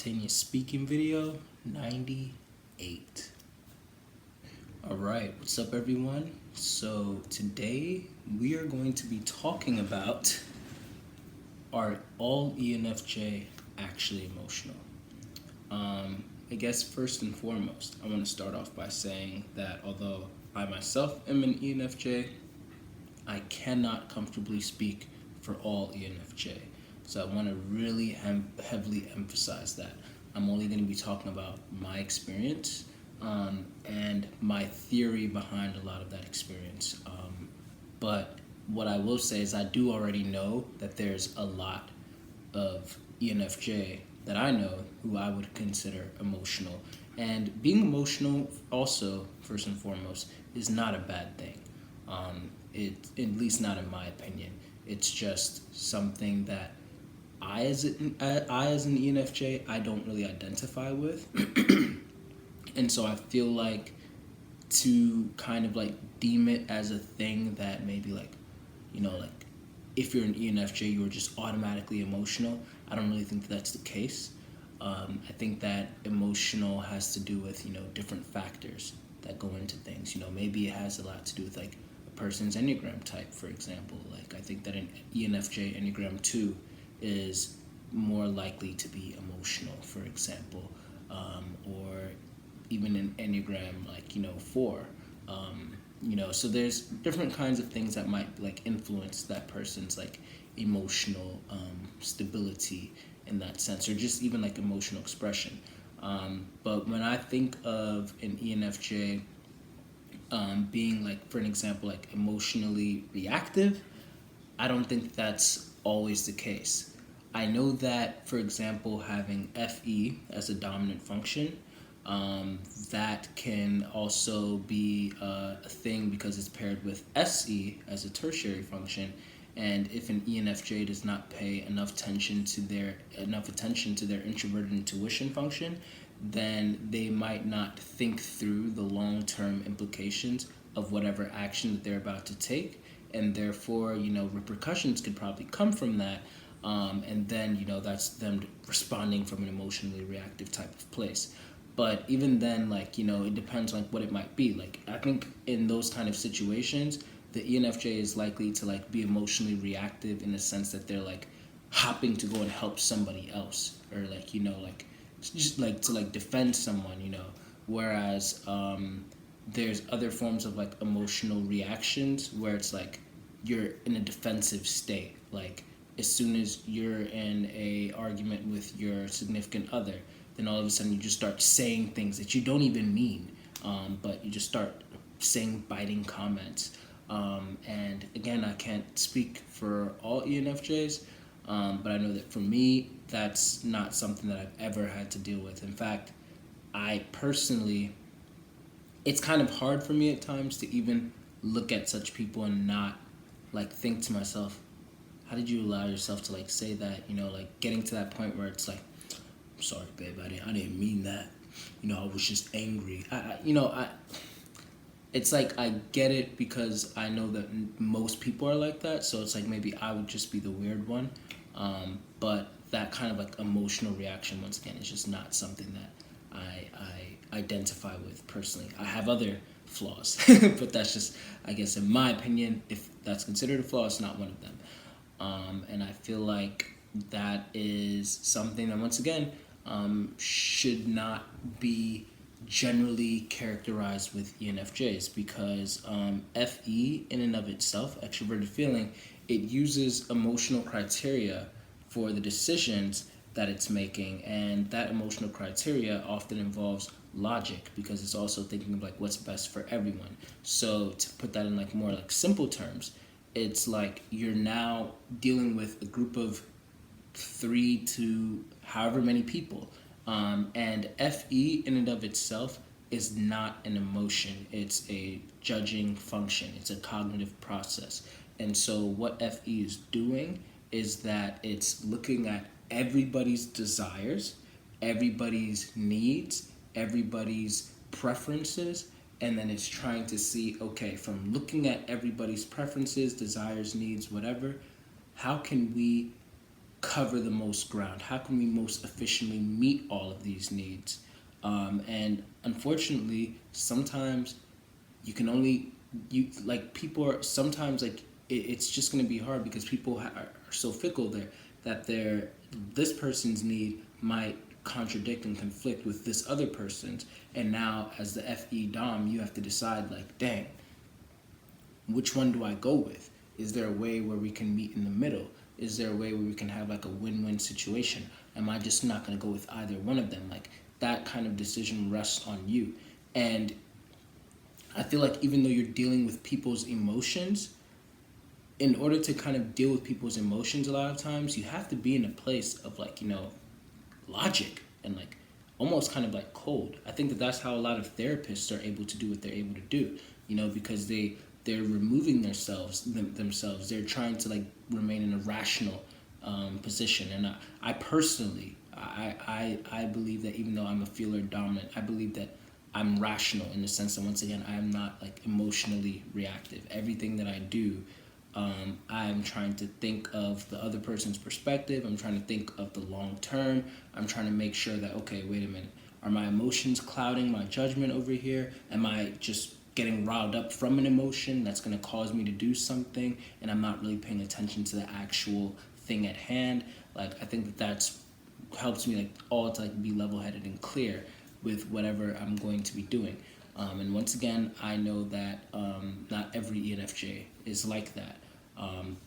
spontaneous speaking video 98. Alright, what's up everyone? So today we are going to be talking about, are all ENFJ actually emotional? I guess first and foremost, I want to start off by saying that although I myself am an ENFJ, I cannot comfortably speak for all ENFJ. So I want to really heavily emphasize that. I'm only going to be talking about my experience and my theory behind a lot of that experience. But what I will say is I do already know that there's a lot of ENFJ that I know who I would consider emotional. And being emotional also, first and foremost, is not a bad thing. At least not in my opinion. It's just something that I as an ENFJ, I don't really identify with. And so I feel like to kind of like deem it as a thing that maybe like, like if you're an ENFJ, you're just automatically emotional. I don't really think that's the case. I think that emotional has to do with, different factors that go into things. Maybe it has a lot to do with like a person's Enneagram type, for example. Like I think that an ENFJ Enneagram 2 is more likely to be emotional, for example, or even an Enneagram 4. So there's different kinds of things that might like influence that person's like emotional stability in that sense, or just even like emotional expression. But when I think of an ENFJ being like, for an example, like emotionally reactive, I don't think that's always the case. I know that, for example, having FE as a dominant function, that can also be a thing because it's paired with SE as a tertiary function. And if an ENFJ does not pay enough attention to their introverted intuition function, then they might not think through the long-term implications of whatever action that they're about to take, and therefore, repercussions could probably come from that. And then, that's them responding from an emotionally reactive type of place. But even then, it depends on what it might be. Like, I think in those kind of situations, the ENFJ is likely to be emotionally reactive in the sense that they're like hopping to go and help somebody else, or just to defend someone, Whereas there's other forms of emotional reactions where it's like you're in a defensive state. Like as soon as you're in a argument with your significant other, then all of a sudden you just start saying things that you don't even mean, but you just start saying biting comments. And again, I can't speak for all ENFJs, but I know that for me, that's not something that I've ever had to deal with. In fact, I personally, it's kind of hard for me at times to even look at such people and not think to myself, how did you allow yourself to say that, getting to that point where it's like, I'm sorry, babe, I didn't mean that. I was just angry. It's like I get it because I know that most people are like that, so it's like maybe I would just be the weird one. But that kind of emotional reaction, once again, is just not something that I identify with personally. I have other flaws, but that's just, I guess, in my opinion, if that's considered a flaw, it's not one of them. And I feel like that is something that, once again, should not be generally characterized with ENFJs, because FE in and of itself, extroverted feeling, it uses emotional criteria for the decisions that it's making, and that emotional criteria often involves logic because it's also thinking of what's best for everyone. So to put that in more simple terms, it's like you're now dealing with a group of 3 to however many people. And FE in and of itself is not an emotion. It's a judging function. It's a cognitive process. And so what FE is doing is that it's looking at everybody's desires, everybody's needs, everybody's preferences, and then it's trying to see, okay, from looking at everybody's preferences, desires, needs, whatever, how can we cover the most ground? How can we most efficiently meet all of these needs? And unfortunately, sometimes you can only you like people are sometimes like it's just going to be hard because people are so fickle there that this person's need might contradict and conflict with this other person's, and now as the FE Dom you have to decide like, dang, which one do I go with? Is there a way where we can meet in the middle? Is there a way where we can have like a win-win situation? Am I just not going to go with either one of them? Like that kind of decision rests on you. And I feel like even though you're dealing with people's emotions, in order to kind of deal with people's emotions a lot of times, you have to be in a place of like, logic and like almost kind of like cold. I think that that's how a lot of therapists are able to do what they're able to do, because they're removing themselves. They're trying to like remain in a rational position. And I personally, I believe that even though I'm a feeler dominant, I believe that I'm rational in the sense that once again, I am not like emotionally reactive. Everything that I do, I'm trying to think of the other person's perspective. I'm trying to think of the long term. I'm trying to make sure that, okay, wait a minute. Are my emotions clouding my judgment over here? Am I just getting riled up from an emotion that's going to cause me to do something and I'm not really paying attention to the actual thing at hand? Like, I think that that's helps me like all to like be level-headed and clear with whatever I'm going to be doing. And once again, I know that not every ENFJ is like that.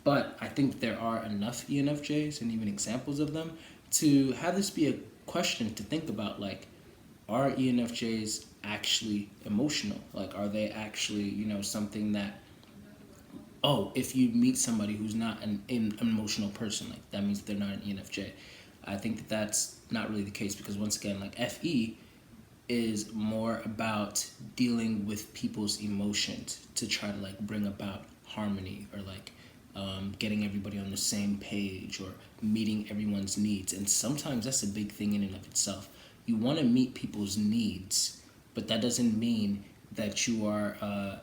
But I think there are enough ENFJs and even examples of them to have this be a question to think about, like, are ENFJs actually emotional? Like, are they actually, something that, oh, if you meet somebody who's not an emotional person, like, that means they're not an ENFJ. I think that that's not really the case because, once again, like, FE is more about dealing with people's emotions to try to like bring about harmony or like getting everybody on the same page or meeting everyone's needs. And sometimes that's a big thing in and of itself. You want to meet people's needs, but that doesn't mean that you are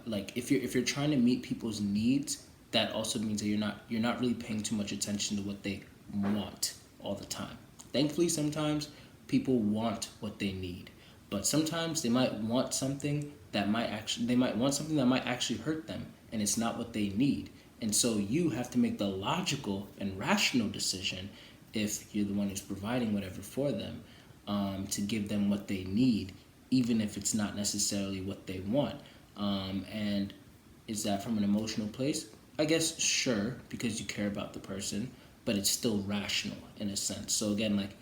like if you're trying to meet people's needs, that also means that you're not really paying too much attention to what they want all the time. Thankfully, sometimes people want what they need, but sometimes they might want something that might actually hurt them, and it's not what they need. And so you have to make the logical and rational decision, if you're the one who's providing whatever for them, to give them what they need, even if it's not necessarily what they want. And is that from an emotional place? I guess sure, because you care about the person, but it's still rational in a sense. So again, like,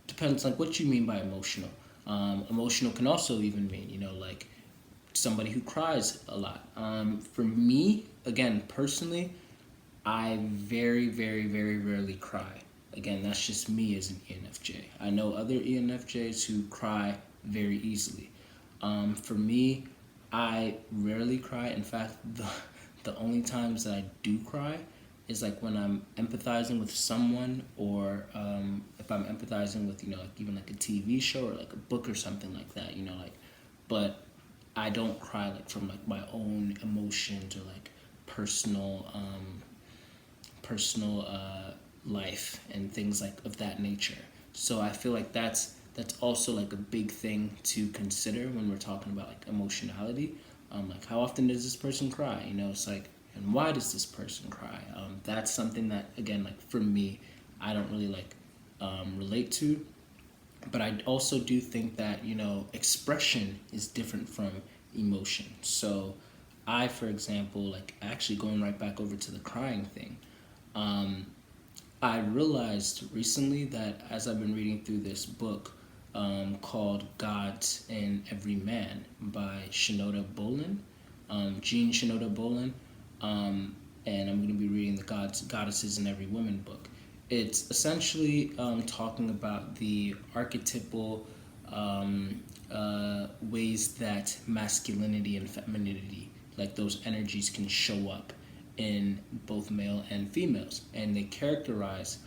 depends like what you mean by emotional. Emotional can also even mean, like somebody who cries a lot. For me, again, personally, I very, very, very rarely cry. Again, that's just me as an ENFJ. I know other ENFJs who cry very easily. For me, I rarely cry. In fact, the only times that I do cry is like when I'm empathizing with someone, or if I'm empathizing with, like even like a TV show or like a book or something like that, like, but I don't cry like from like my own emotions or like personal life and things like of that nature. So I feel like that's also like a big thing to consider when we're talking about like emotionality. Like, how often does this person cry? It's like, and why does this person cry? That's something that, again, like for me, I don't really like relate to. But I also do think that, expression is different from emotion. So I, for example, like actually going right back over to the crying thing, I realized recently that as I've been reading through this book called Gods in Every Man by Shinoda Bolen, Jean Shinoda Bolen, and I'm going to be reading the Goddesses in Every Woman book. It's essentially talking about the archetypal ways that masculinity and femininity, like those energies, can show up in both male and females, and they characterize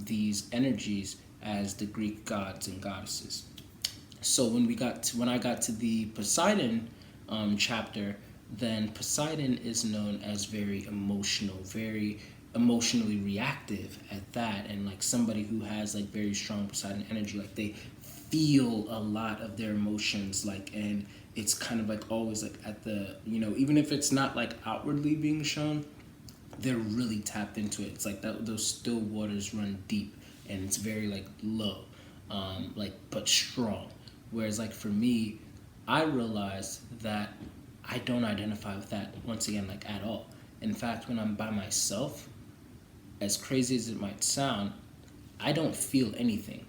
these energies as the Greek gods and goddesses. So when I got to the Poseidon chapter, then Poseidon is known as very emotional, very emotionally reactive at that, and like somebody who has like very strong Poseidon energy, like they feel a lot of their emotions, like, and it's kind of like always like at the, even if it's not like outwardly being shown, they're really tapped into it. It's like that, those still waters run deep, and it's very like low, like but strong. Whereas like for me, I realize that I don't identify with that once again like at all. In fact, when I'm by myself, as crazy as it might sound, I don't feel anything.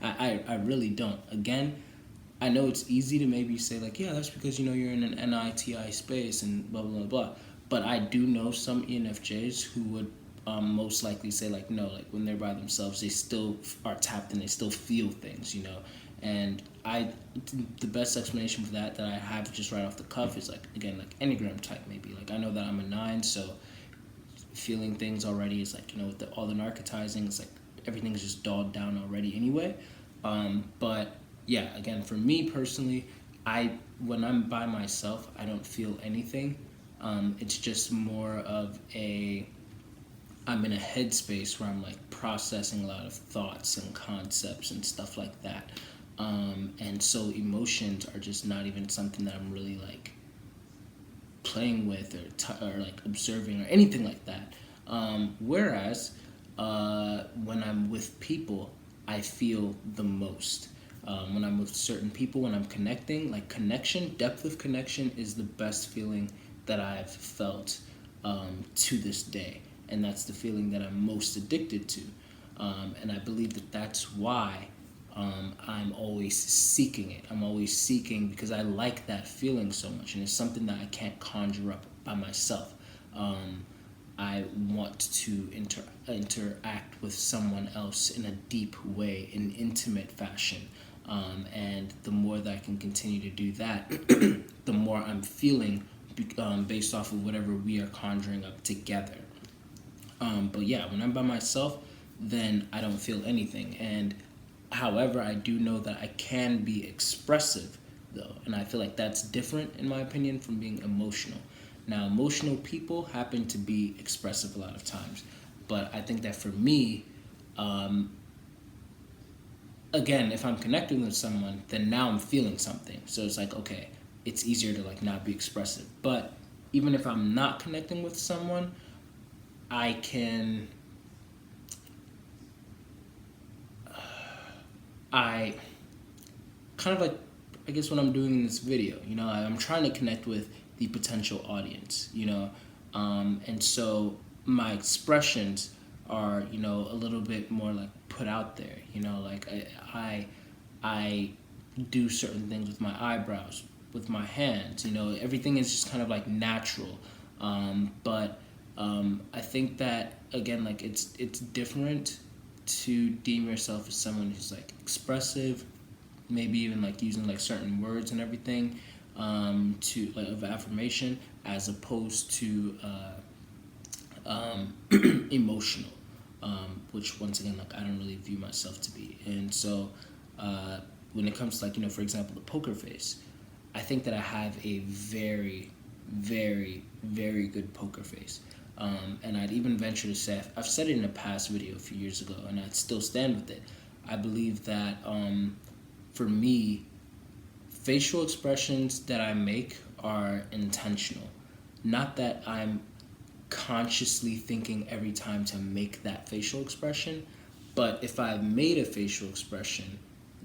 I really don't. Again, I know it's easy to maybe say like, yeah, that's because you're in an NITI space and blah blah blah. But I do know some ENFJs who would most likely say like, no, like when they're by themselves, they still are tapped and they still feel things. And the best explanation for that I have just right off the cuff is like, again, like Enneagram type maybe. Like I know that I'm a 9, so feeling things already is like, with all the narcotizing, it's like everything's just dulled down already anyway. But yeah, again, for me personally, when I'm by myself, I don't feel anything. It's just more of I'm in a headspace where I'm like processing a lot of thoughts and concepts and stuff like that. And so emotions are just not even something that I'm really like playing with or like observing or anything like that. Whereas when I'm with people, I feel the most. When I'm with certain people, when I'm connecting, like depth of connection is the best feeling that I've felt to this day. And that's the feeling that I'm most addicted to. And I believe that that's why I'm always seeking it. I'm always seeking because I like that feeling so much, and it's something that I can't conjure up by myself. I want to interact with someone else in a deep way, in intimate fashion. And the more that I can continue to do that, the more I'm feeling based off of whatever we are conjuring up together. But yeah, when I'm by myself, then I don't feel anything. And however, I do know that I can be expressive, though. And I feel like that's different, in my opinion, from being emotional. Now, emotional people happen to be expressive a lot of times. But I think that for me, again, if I'm connecting with someone, then now I'm feeling something. So it's like, okay, it's easier to like not be expressive. But even if I'm not connecting with someone, I can I kind of like, I guess what I'm doing in this video, I'm trying to connect with the potential audience, and so my expressions are, a little bit more like put out there, like I do certain things with my eyebrows, with my hands, everything is just kind of like natural, but I think that again, like it's different to deem yourself as someone who's like expressive, maybe even like using like certain words and everything, to like of affirmation, as opposed to emotional, which once again, like I don't really view myself to be. And so when it comes to like, for example, the poker face, I think that I have a very, very, very good poker face. And I'd even venture to say, I've said it in a past video a few years ago, and I'd still stand with it. I believe that for me, facial expressions that I make are intentional. Not that I'm consciously thinking every time to make that facial expression, but if I've made a facial expression,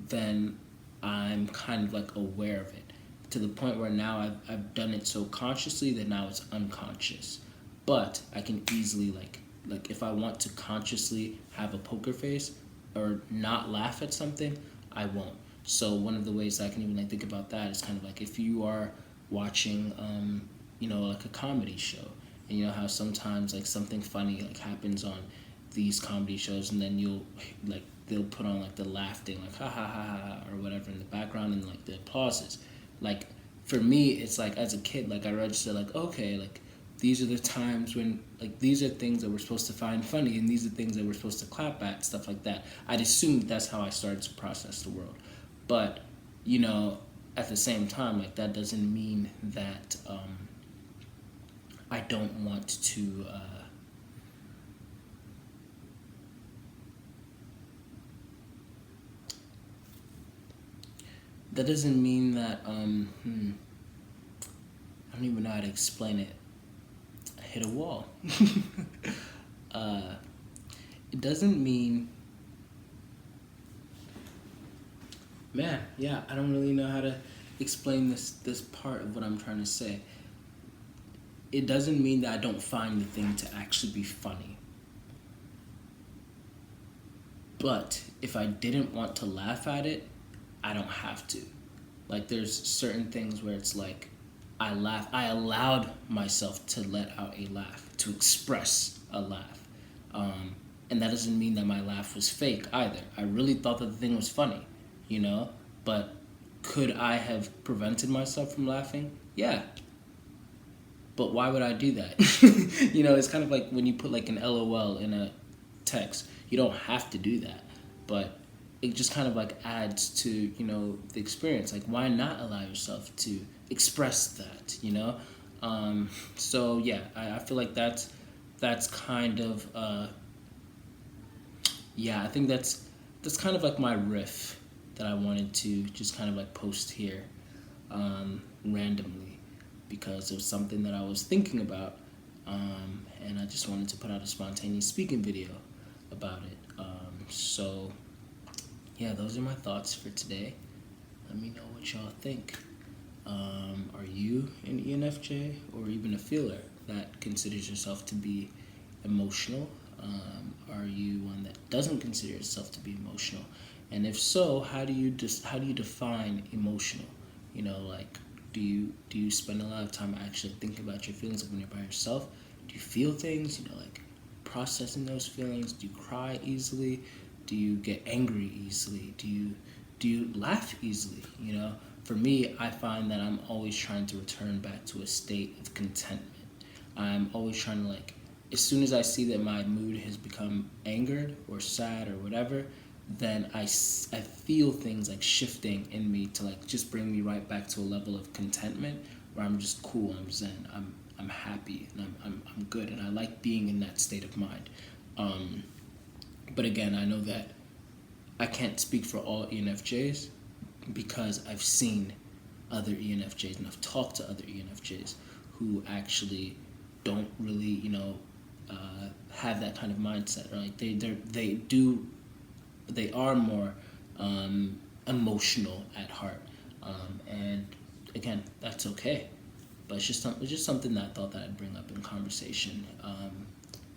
then I'm kind of like aware of it, to the point where now I've done it so consciously that now it's unconscious. But I can easily like if I want to consciously have a poker face or not laugh at something, I won't. So one of the ways I can even like think about that is kind of like if you are watching like a comedy show, and you know how sometimes like something funny like happens on these comedy shows, and then they'll put on like the laughing, like ha ha ha ha or whatever in the background, and like the applauses. Like for me, it's like as a kid, like I register like, okay, like these are the times when like these are things that we're supposed to find funny, and these are things that we're supposed to clap at, stuff like that. I'd assume that's how I started to process the world. But at the same time, like that doesn't mean that I don't want to that doesn't mean that I don't even know how to explain it. I hit a wall. uh, it doesn't mean, man. Yeah, I don't really know how to explain this part of what I'm trying to say. It doesn't mean that I don't find the thing to actually be funny. But if I didn't want to laugh at it, I don't have to. Like there's certain things where it's like I allowed myself to let out a laugh, to express a laugh. And that doesn't mean that my laugh was fake either. I really thought that the thing was funny, you know? But could I have prevented myself from laughing? Yeah. But why would I do that? It's kind of like when you put like an LOL in a text. You don't have to do that. But it just kind of like adds to, the experience. Like, why not allow yourself to express that, So, yeah, I feel like that's kind of, I think that's kind of like my riff that I wanted to just kind of like post here randomly because it was something that I was thinking about, and I just wanted to put out a spontaneous speaking video about it. So, yeah, those are my thoughts for today. Let me know what y'all think. Are you an ENFJ or even a feeler that considers yourself to be emotional? Are you one that doesn't consider yourself to be emotional? And if so, how do you define emotional? Like do you spend a lot of time actually thinking about your feelings like when you're by yourself? Do you feel things? Like processing those feelings? Do you cry easily? Do you get angry easily? Do you laugh easily? For me, I find that I'm always trying to return back to a state of contentment. I'm always trying to as soon as I see that my mood has become angered or sad or whatever, then I feel things like shifting in me to just bring me right back to a level of contentment where I'm just cool, I'm zen, I'm happy, and I'm good, and I like being in that state of mind. But again, I know that I can't speak for all ENFJs because I've seen other ENFJs and I've talked to other ENFJs who actually don't really, have that kind of mindset. Right? They are more emotional at heart, and again, that's okay. But it's just something that I thought that I'd bring up in conversation,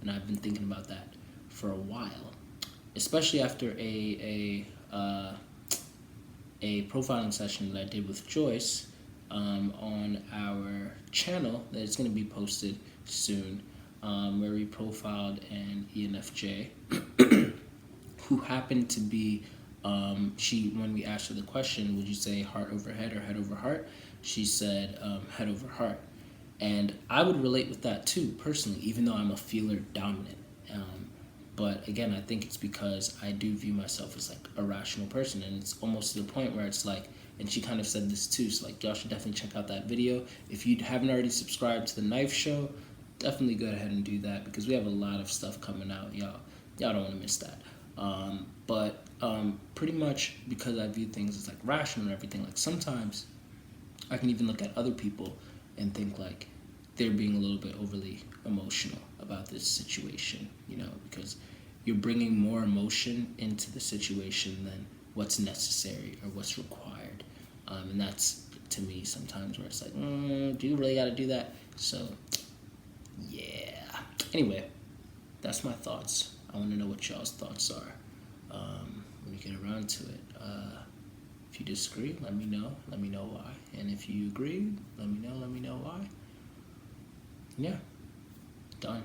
and I've been thinking about that for a while, especially after a profiling session that I did with Joyce on our channel that is going to be posted soon, where we profiled an ENFJ who happened to be, when we asked her the question, would you say heart over head or head over heart? She said head over heart. And I would relate with that too, personally, even though I'm a feeler dominant. But again, I think it's because I do view myself as a rational person, and it's almost to the point where it's and she kind of said this too, so y'all should definitely check out that video. If you haven't already subscribed to the Knife Show, definitely go ahead and do that because we have a lot of stuff coming out. Y'all don't want to miss that. But pretty much because I view things as rational and everything, sometimes I can even look at other people and think they're being a little bit overly emotional about this situation, because you're bringing more emotion into the situation than what's necessary or what's required. And that's, to me, sometimes where it's do you really got to do that? So, yeah. Anyway, that's my thoughts. I want to know what y'all's thoughts are when we get around to it. If you disagree, let me know. Let me know why. And if you agree, let me know why. Yeah. Done.